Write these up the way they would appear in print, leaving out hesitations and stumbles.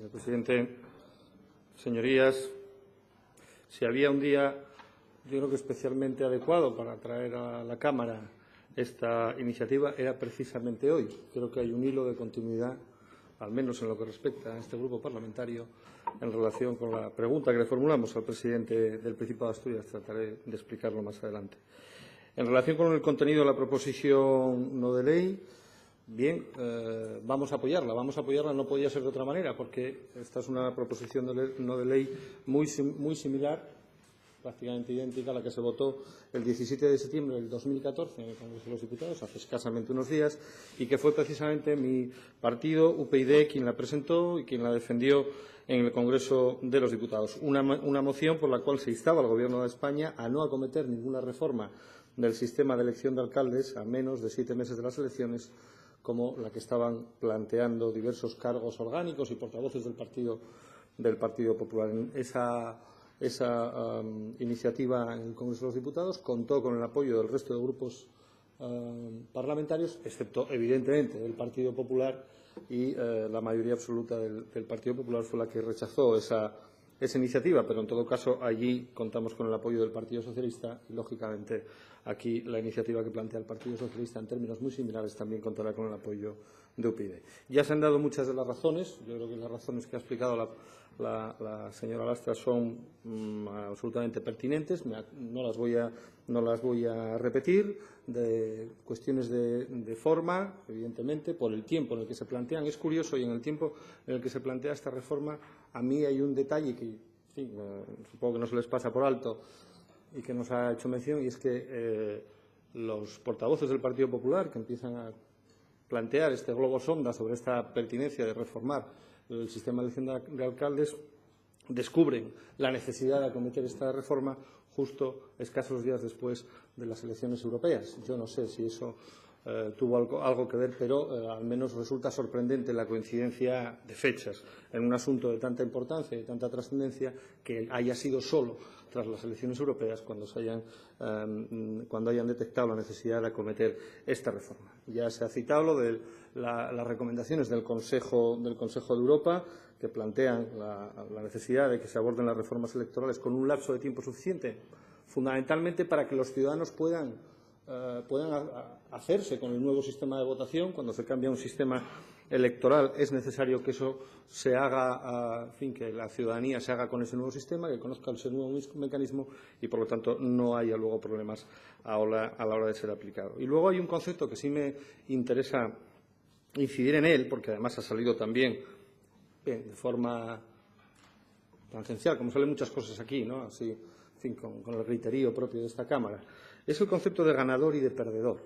Señor presidente, señorías, si había un día, yo creo que especialmente adecuado para traer a la Cámara esta iniciativa, era precisamente hoy. Creo que hay un hilo de continuidad, al menos en lo que respecta a este grupo parlamentario, en relación con la pregunta que le formulamos al presidente del Principado de Asturias. Trataré de explicarlo más adelante. En relación con el contenido de la proposición no de ley, bien, vamos a apoyarla. No podía ser de otra manera, porque esta es una proposición no de ley muy similar, prácticamente idéntica a la que se votó el 17 de septiembre del 2014 en el Congreso de los Diputados, hace escasamente unos días, y que fue precisamente mi partido, UPyD, quien la presentó y quien la defendió en el Congreso de los Diputados. Una moción por la cual se instaba al Gobierno de España a no acometer ninguna reforma del sistema de elección de alcaldes a menos de 7 meses de las elecciones, como la que estaban planteando diversos cargos orgánicos y portavoces del Partido Popular. Esa iniciativa en el Congreso de los Diputados contó con el apoyo del resto de grupos parlamentarios, excepto, evidentemente, del Partido Popular, y la mayoría absoluta del Partido Popular fue la que rechazó esa iniciativa, pero en todo caso allí contamos con el apoyo del Partido Socialista y, lógicamente, aquí la iniciativa que plantea el Partido Socialista en términos muy similares también contará con el apoyo de UPyD. Ya se han dado muchas de las razones. Yo creo que las razones que ha explicado la señora Lastra son absolutamente pertinentes. No las voy a repetir. De cuestiones de forma, evidentemente, por el tiempo en el que se plantean. Es curioso, y en el tiempo en el que se plantea esta reforma, a mí hay un detalle que, en fin, supongo que no se les pasa por alto y que nos ha hecho mención, y es que los portavoces del Partido Popular, que empiezan a plantear este globo sonda sobre esta pertinencia de reformar el sistema de elección de alcaldes, descubren la necesidad de acometer esta reforma justo escasos días después de las elecciones europeas. Yo no sé si eso tuvo algo que ver, pero al menos resulta sorprendente la coincidencia de fechas en un asunto de tanta importancia y de tanta trascendencia, que haya sido solo tras las elecciones europeas cuando hayan detectado la necesidad de acometer esta reforma. Ya se ha citado lo de las recomendaciones del Consejo de Europa, que plantean la necesidad de que se aborden las reformas electorales con un lapso de tiempo suficiente, fundamentalmente para que los ciudadanos puedan hacerse con el nuevo sistema de votación. Cuando se cambia un sistema electoral es necesario que eso se haga, que la ciudadanía se haga con ese nuevo sistema, que conozca ese nuevo mecanismo y, por lo tanto, no haya luego problemas a la hora de ser aplicado. Y luego hay un concepto que sí me interesa incidir en él, porque además ha salido también de forma tangencial, como salen muchas cosas aquí, ¿no? Así, con el griterío propio de esta Cámara. Es el concepto de ganador y de perdedor,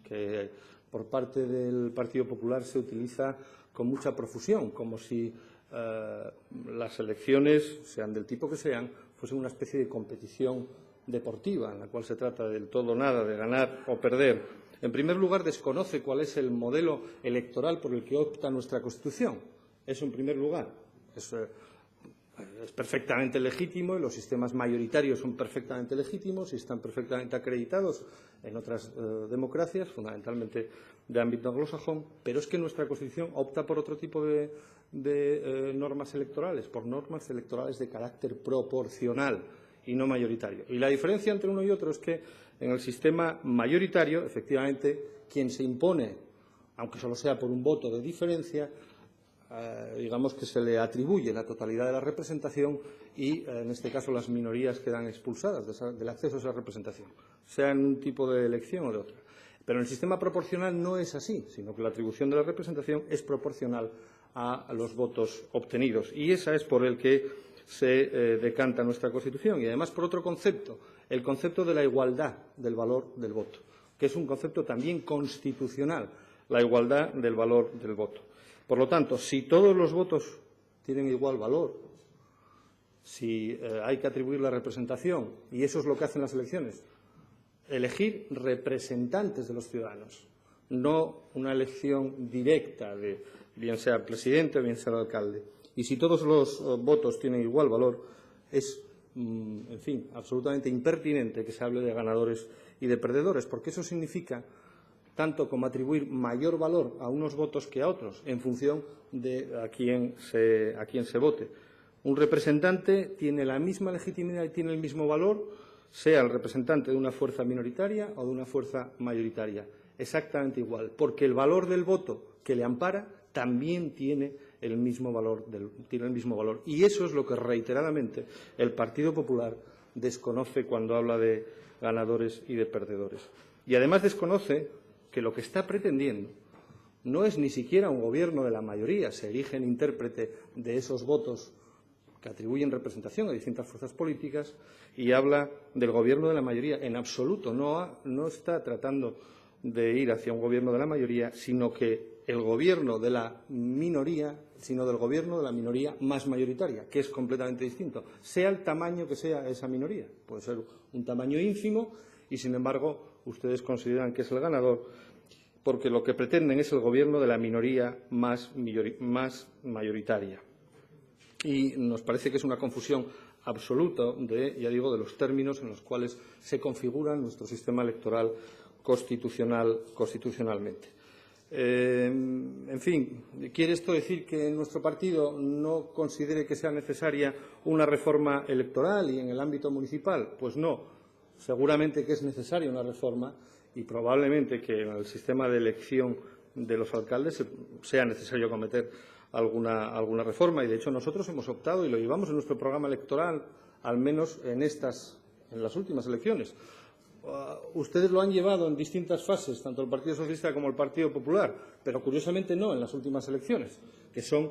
que por parte del Partido Popular se utiliza con mucha profusión, como si las elecciones, sean del tipo que sean, fuesen una especie de competición deportiva, en la cual se trata del todo o nada, de ganar o perder. En primer lugar, desconoce cuál es el modelo electoral por el que opta nuestra Constitución. Eso, en primer lugar. Es perfectamente legítimo, y los sistemas mayoritarios son perfectamente legítimos y están perfectamente acreditados en otras democracias, fundamentalmente de ámbito anglosajón, pero es que nuestra Constitución opta por otro tipo de normas electorales, por normas electorales de carácter proporcional y no mayoritario. Y la diferencia entre uno y otro es que en el sistema mayoritario, efectivamente, quien se impone, aunque solo sea por un voto de diferencia, digamos que se le atribuye la totalidad de la representación y, en este caso, las minorías quedan expulsadas del acceso a esa representación, sea en un tipo de elección o de otra. Pero en el sistema proporcional no es así, sino que la atribución de la representación es proporcional a los votos obtenidos. Y esa es por el que se decanta nuestra Constitución. Y, además, por otro concepto, el concepto de la igualdad del valor del voto, que es un concepto también constitucional, la igualdad del valor del voto. Por lo tanto, si todos los votos tienen igual valor, si hay que atribuir la representación, y eso es lo que hacen las elecciones, elegir representantes de los ciudadanos, no una elección directa de bien sea el presidente o bien sea el alcalde. Y si todos los votos tienen igual valor, es, en fin, absolutamente impertinente que se hable de ganadores y de perdedores, porque eso significa tanto como atribuir mayor valor a unos votos que a otros, en función de a quién se vote. Un representante tiene la misma legitimidad y tiene el mismo valor, sea el representante de una fuerza minoritaria o de una fuerza mayoritaria. Exactamente igual, porque el valor del voto que le ampara también tiene el mismo valor. Y eso es lo que reiteradamente el Partido Popular desconoce cuando habla de ganadores y de perdedores. Y además desconoce que lo que está pretendiendo no es ni siquiera un gobierno de la mayoría. Se elige el intérprete de esos votos que atribuyen representación a distintas fuerzas políticas y habla del gobierno de la mayoría. En absoluto no está tratando de ir hacia un gobierno de la mayoría, sino que el gobierno de la minoría, sino del gobierno de la minoría más mayoritaria, que es completamente distinto, sea el tamaño que sea esa minoría. Puede ser un tamaño ínfimo y, sin embargo, ustedes consideran que es el ganador porque lo que pretenden es el gobierno de la minoría más mayoritaria. Y nos parece que es una confusión absoluta de los términos en los cuales se configura nuestro sistema electoral constitucionalmente. En fin, ¿quiere esto decir que nuestro partido no considere que sea necesaria una reforma electoral y en el ámbito municipal? Pues no. Seguramente que es necesaria una reforma y probablemente que en el sistema de elección de los alcaldes sea necesario acometer alguna reforma. Y, de hecho, nosotros hemos optado, y lo llevamos en nuestro programa electoral, al menos en las últimas elecciones. Ustedes lo han llevado en distintas fases, tanto el Partido Socialista como el Partido Popular, pero curiosamente no en las últimas elecciones, que son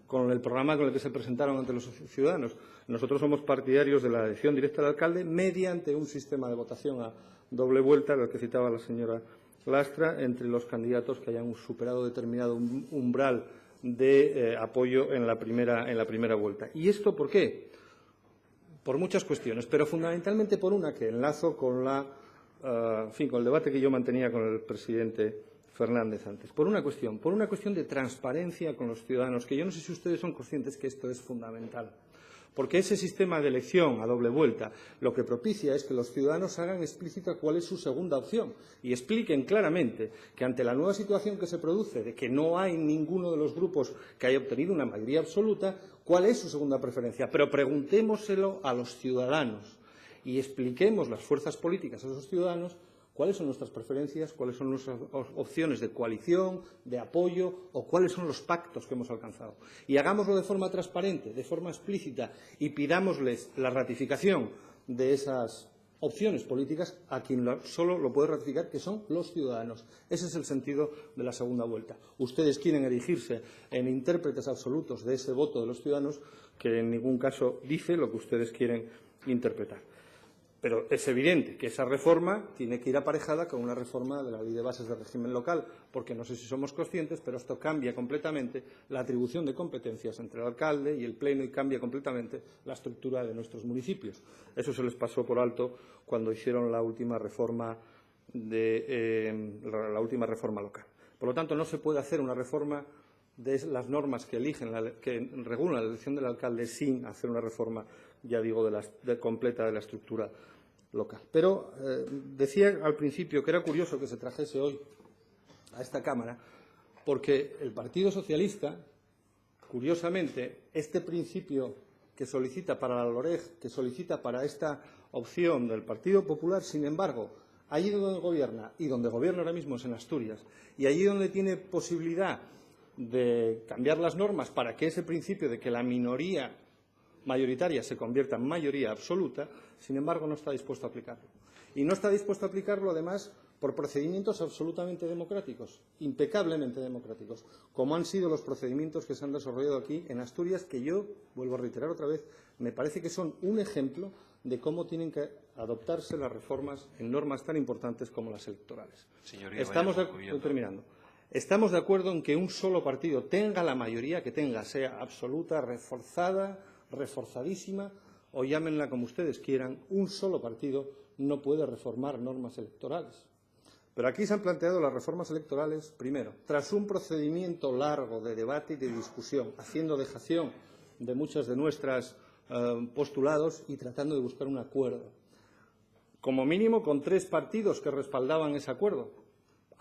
con el programa con el que se presentaron ante los ciudadanos. Nosotros somos partidarios de la elección directa del alcalde mediante un sistema de votación a doble vuelta, el que citaba la señora Lastra, entre los candidatos que hayan superado determinado umbral de apoyo en la primera vuelta. ¿Y esto por qué? Por muchas cuestiones, pero fundamentalmente por una que enlazo con con el debate que yo mantenía con el presidente Fernández antes. Por una cuestión de transparencia con los ciudadanos, que yo no sé si ustedes son conscientes que esto es fundamental. Porque ese sistema de elección a doble vuelta lo que propicia es que los ciudadanos hagan explícita cuál es su segunda opción y expliquen claramente que ante la nueva situación que se produce de que no hay ninguno de los grupos que haya obtenido una mayoría absoluta, cuál es su segunda preferencia. Pero preguntémoselo a los ciudadanos y expliquemos las fuerzas políticas a esos ciudadanos cuáles son nuestras preferencias, cuáles son nuestras opciones de coalición, de apoyo o cuáles son los pactos que hemos alcanzado. Y hagámoslo de forma transparente, de forma explícita y pidámosles la ratificación de esas opciones políticas a quien solo lo puede ratificar, que son los ciudadanos. Ese es el sentido de la segunda vuelta. Ustedes quieren erigirse en intérpretes absolutos de ese voto de los ciudadanos que en ningún caso dice lo que ustedes quieren interpretar. Pero es evidente que esa reforma tiene que ir aparejada con una reforma de la Ley de Bases del Régimen Local, porque no sé si somos conscientes, pero esto cambia completamente la atribución de competencias entre el alcalde y el Pleno y cambia completamente la estructura de nuestros municipios. Eso se les pasó por alto cuando hicieron la última reforma local. Por lo tanto, no se puede hacer una reforma de las normas que regulan la elección del alcalde sin hacer una reforma, ya digo, completa de la estructura local. Pero decía al principio que era curioso que se trajese hoy a esta Cámara porque el Partido Socialista, curiosamente, este principio que solicita para la LOREG, que solicita para esta opción del Partido Popular, sin embargo, allí donde gobierna y donde gobierna ahora mismo es en Asturias y allí donde tiene posibilidad de cambiar las normas para que ese principio de que la minoría mayoritaria se convierta en mayoría absoluta, sin embargo, no está dispuesto a aplicarlo. Y no está dispuesto a aplicarlo, además, por procedimientos absolutamente democráticos, impecablemente democráticos, como han sido los procedimientos que se han desarrollado aquí en Asturias, que yo, vuelvo a reiterar otra vez, me parece que son un ejemplo de cómo tienen que adoptarse las reformas en normas tan importantes como las electorales. Señoría, Estamos de acuerdo en que un solo partido tenga la mayoría que tenga, sea absoluta, reforzada, reforzadísima o llámenla como ustedes quieran, un solo partido no puede reformar normas electorales. Pero aquí se han planteado las reformas electorales, primero, tras un procedimiento largo de debate y de discusión, haciendo dejación de muchos de nuestros postulados y tratando de buscar un acuerdo. Como mínimo con 3 partidos que respaldaban ese acuerdo.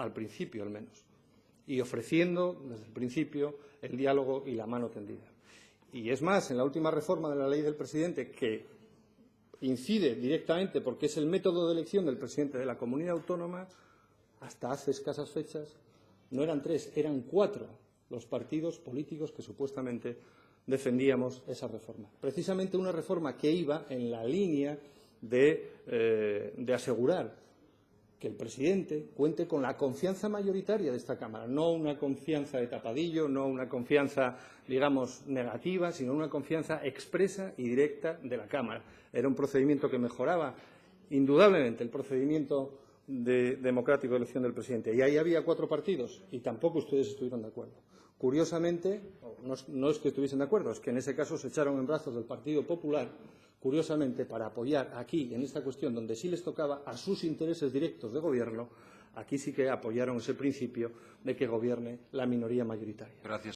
al principio al menos, y ofreciendo desde el principio el diálogo y la mano tendida. Y es más, en la última reforma de la ley del presidente, que incide directamente porque es el método de elección del presidente de la comunidad autónoma, hasta hace escasas fechas no eran 3, eran 4 los partidos políticos que supuestamente defendíamos esa reforma. Precisamente una reforma que iba en la línea de asegurar que el presidente cuente con la confianza mayoritaria de esta Cámara, no una confianza de tapadillo, no una confianza, digamos, negativa, sino una confianza expresa y directa de la Cámara. Era un procedimiento que mejoraba indudablemente el procedimiento democrático de elección del presidente. Y ahí había 4 partidos y tampoco ustedes estuvieron de acuerdo. Curiosamente, no es que estuviesen de acuerdo, es que en ese caso se echaron en brazos del Partido Popular, curiosamente, para apoyar aquí, en esta cuestión, donde sí les tocaba a sus intereses directos de gobierno, aquí sí que apoyaron ese principio de que gobierne la minoría mayoritaria. Gracias.